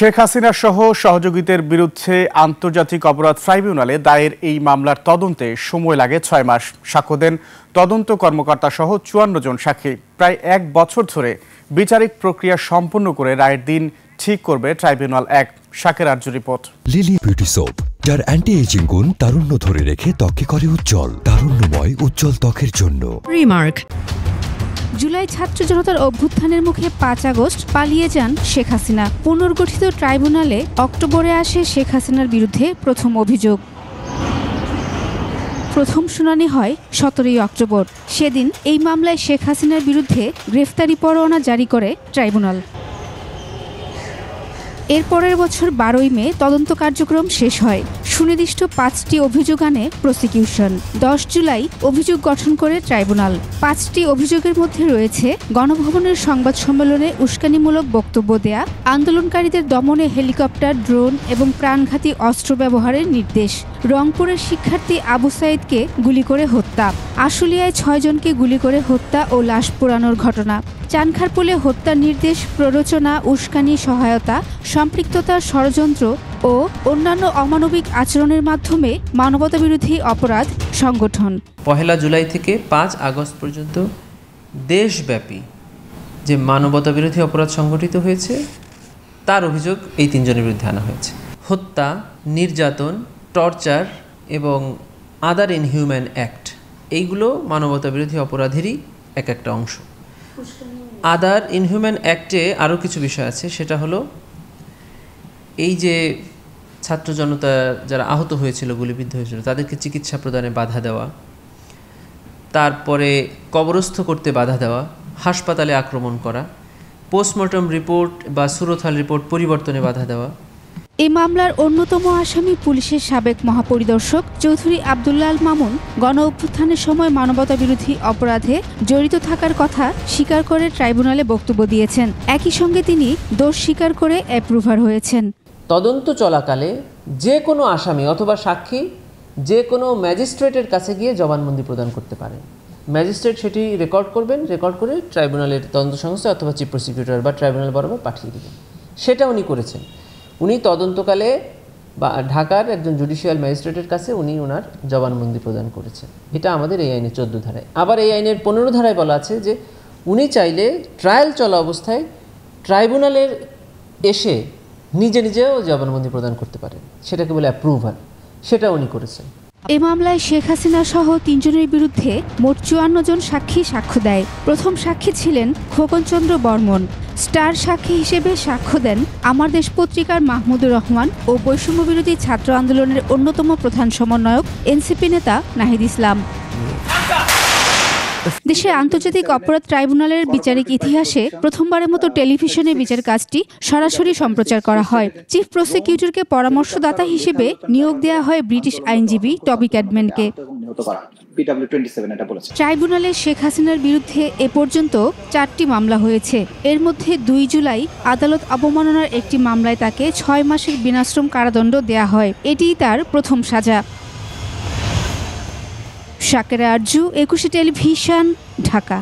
শেখ হাসিনা সহ সহযোগীদের বিরুদ্ধে আন্তর্জাতিক অপরাধ ট্রাইব্যুনালে দায়ের এই মামলার তদন্তে সময় লাগে ৬ মাস। সাক্ষ্য দেন তদন্ত কর্মকর্তা সহ ৫৪ জন সাক্ষী। প্রায় ১ বছর ধরে বিচারিক প্রক্রিয়া সম্পন্ন করে রায়ের দিন ঠিক করবে tribunal. Shaker Arju report. Lily beauty soap, যার অ্যান্টি এজিং গুণ তারুণ্য ধরে রেখে ত্বকে করে উজ্জ্বল। তারুণ্যময় উজ্জ্বল ত্বকের জন্য। রিমার্ক। জুলাই ছাত্র জনতার অভ্যুত্থানের মুখে ৫ আগস্ট পালিয়ে যান শেখ হাসিনা। পুনর্গঠিত ট্রাইব্যুনালে অক্টোবরে আসে শেখ হাসিনার বিরুদ্ধে প্রথম অভিযোগ। প্রথম শুনানি হয় ১৭ই অক্টোবর। সেদিন এই মামলায় শেখ হাসিনার বিরুদ্ধে গ্রেফতারি পরোয়ানা জারি করে ট্রাইব্যুনাল। এর পরের বছর ১২ই মে তদন্ত কার্যক্রম শেষ হয়। সুনির্দিষ্ট ৫টি অভিযোগ আনে প্রসিকিউশন। ১০ জুলাই অভিযোগ গঠন করে ট্রাইব্যুনাল। ৫টি অভিযোগের মধ্যে রয়েছে গণভবনের সংবাদ সম্মেলনে উস্কানিমূলক বক্তব্য দেয়া, আন্দোলনকারীদের দমনে হেলিকপ্টার, ড্রোন এবং প্রাণঘাতী অস্ত্র ব্যবহারের নির্দেশ, রংপুরের শিক্ষার্থী আবু সাইদকে গুলি করে হত্যা, আশুলিয়ায় ৬ জনকে গুলি করে হত্যা ও লাশ পোড়ানোর ঘটনা, চানখারপুলে হত্যার নির্দেশ, প্ররোচনা, উস্কানি, সহায়তা, সম্পৃক্ততা, ষড়যন্ত্র ও অন্যান্য অমানবিক আচরণের মাধ্যমে মানবতাবিরোধী অপরাধ সংগঠন। ১ জুলাই থেকে ৫ আগস্ট পর্যন্ত দেশব্যাপী যে মানবতাবিরোধী অপরাধ সংগঠিত হয়েছে তার অভিযোগ এই ৩ জনের বিরুদ্ধে আনা হয়েছে। হত্যা, নির্যাতন, টর্চার এবং আদার ইনহিউম্যান অ্যাক্ট, এইগুলো মানবতাবিরোধী অপরাধেরই একটা অংশ। আদার ইনহিউম্যান অ্যাক্টে আরও কিছু বিষয় আছে। সেটা হলো এই যে ছাত্র জনতা যারা আহত হয়েছিল, গুলিবিদ্ধ হয়েছিল, তাদেরকে চিকিৎসা প্রদানে বাধা দেওয়া, তারপরে কবরস্থ করতে বাধা দেওয়া, হাসপাতালে আক্রমণ করা, পোস্টমর্টম রিপোর্ট বা সুরথাল রিপোর্ট পরিবর্তনে বাধা দেওয়া। এই মামলার অন্যতম আসামি পুলিশের সাবেক মহাপরিদর্শক চৌধুরী আবদুল্লাহ আল মামুন গণ অভ্যুত্থানের সময় মানবতাবিরোধী অপরাধে জড়িত থাকার কথা স্বীকার করে ট্রাইব্যুনালে বক্তব্য দিয়েছেন। একই সঙ্গে তিনি দোষ স্বীকার করে অ্যাপ্রুভার হয়েছেন। তদন্ত চলাকালে যে কোনো আসামি অথবা সাক্ষী যে কোনো ম্যাজিস্ট্রেটের কাছে গিয়ে জবানবন্দি প্রদান করতে পারেন। ম্যাজিস্ট্রেট সেটি রেকর্ড করবেন, রেকর্ড করে ট্রাইব্যুনালের তদন্ত সংস্থা অথবা চিফ প্রসিকিউটর বা ট্রাইব্যুনাল বরাবর পাঠিয়ে দেবেন। সেটা উনি করেছেন। উনি তদন্তকালে বা ঢাকার একজন জুডিশিয়াল ম্যাজিস্ট্রেটের কাছে উনি ওনার জবানবন্দি প্রদান করেছেন। এটা আমাদের এই আইনের ১৪ ধারায়। আবার এই আইনের ১৫ ধারায় বলা আছে যে উনি চাইলে ট্রায়াল চলা অবস্থায় ট্রাইব্যুনালের এসে নিজে নিজেও জবানবন্দি প্রদান করতে পারেন। সেটাকে বলে অ্যাপ্রুভাল। সেটা উনি করেছেন। এ মামলায় শেখ হাসিনা সহ ৩ জনের বিরুদ্ধে মোট ৫৪ জন সাক্ষী সাক্ষ্য দেয়। প্রথম সাক্ষী ছিলেন খোকনচন্দ্র বর্মন। স্টার সাক্ষী হিসেবে সাক্ষ্য দেন আমার দেশ পত্রিকার মাহমুদুর রহমান ও বৈষম্য বিরোধী ছাত্র আন্দোলনের অন্যতম প্রধান সমন্বয়ক এনসিপি নেতা নাহিদ ইসলাম। দেশে আন্তর্জাতিক অপরাধ ট্রাইব্যুনালের বিচারিক ইতিহাসে প্রথমবারের মতো টেলিভিশনে বিচার কাজটি সরাসরি সম্প্রচার করা হয়। চিফ প্রসিকিউটরকে পরামর্শদাতা হিসেবে নিয়োগ দেওয়া হয় ব্রিটিশ আইনজীবী টবি ক্যাডম্যানকে। ট্রাইব্যুনালে শেখ হাসিনার বিরুদ্ধে এ পর্যন্ত ৪টি মামলা হয়েছে। এর মধ্যে ২ জুলাই আদালত অবমাননার একটি মামলায় তাকে ৬ মাসের বিনাশ্রম কারাদণ্ড দেয়া হয়। এটিই তার প্রথম সাজা। শাকের আরজু, ২১ টেলিভিশন, ঢাকা।